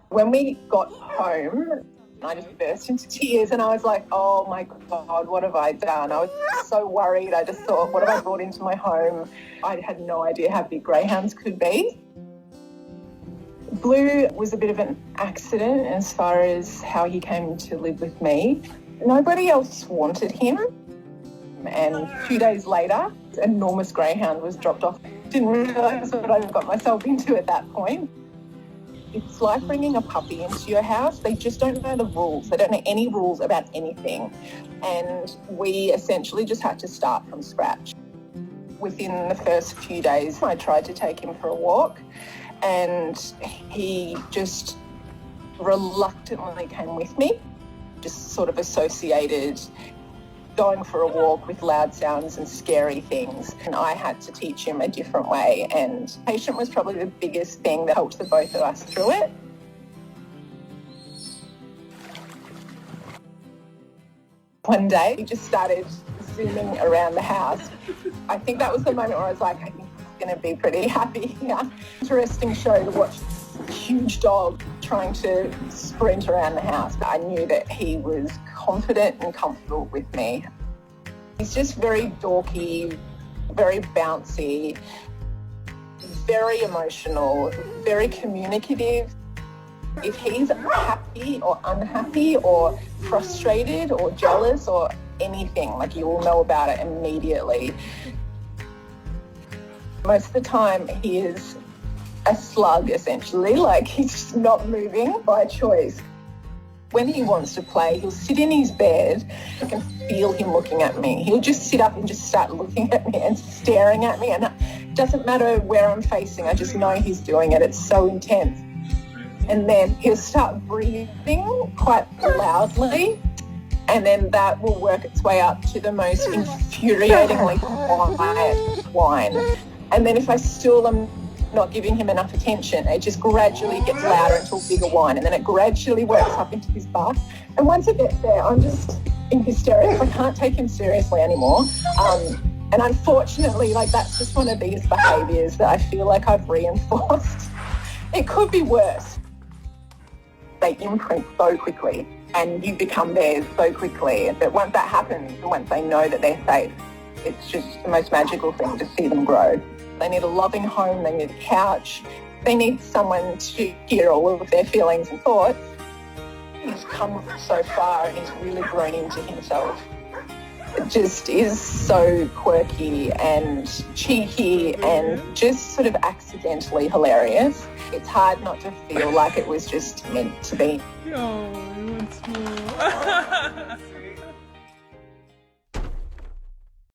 When we got home, I just burst into tears and I was like, oh my God, what have I done? I was so worried. I just thought, what have I brought into my home? I had no idea how big greyhounds could be. Blue was a bit of an accident as far as how he came to live with me. Nobody else wanted him. And a few days later, an enormous greyhound was dropped off. Didn't realise what I got myself into at that point. It's like bringing a puppy into your house. They just don't know the rules. They don't know any rules about anything. And we essentially just had to start from scratch. Within the first few days, I tried to take him for a walk and he just reluctantly came with me, just sort of associated going for a walk with loud sounds and scary things. And I had to teach him a different way. And patient was probably the biggest thing that helped the both of us through it. One day, he just started zooming around the house. I think that was the moment where I was like, I think he's going to be pretty happy here. Interesting show to watch this huge dog trying to sprint around the house. I knew that he was confident and comfortable with me. He's just very dorky, very bouncy, very emotional, very communicative. If he's happy or unhappy or frustrated or jealous or anything, like you will know about it immediately. Most of the time he is a slug essentially, like he's just not moving by choice. When he wants to play, he'll sit in his bed. I can feel him looking at me. He'll just sit up and just start looking at me and staring at me, and it doesn't matter where I'm facing, I just know he's doing it. It's so intense. And then he'll start breathing quite loudly, and then that will work its way up to the most infuriatingly quiet whine. And then if I still am not giving him enough attention, it just gradually gets louder into a bigger whine, and then it gradually works up into his bark. And once it gets there, I'm just in hysterics. I can't take him seriously anymore. And unfortunately, like that's just one of these behaviours that I feel like I've reinforced. It could be worse. They imprint so quickly and you become theirs so quickly. But once that happens, once they know that they're safe, it's just the most magical thing to see them grow. They need a loving home, they need a couch, they need someone to hear all of their feelings and thoughts. He's come so far and he's really grown into himself. It just is so quirky and cheeky and just sort of accidentally hilarious. It's hard not to feel like it was just meant to be. Oh, he wants more.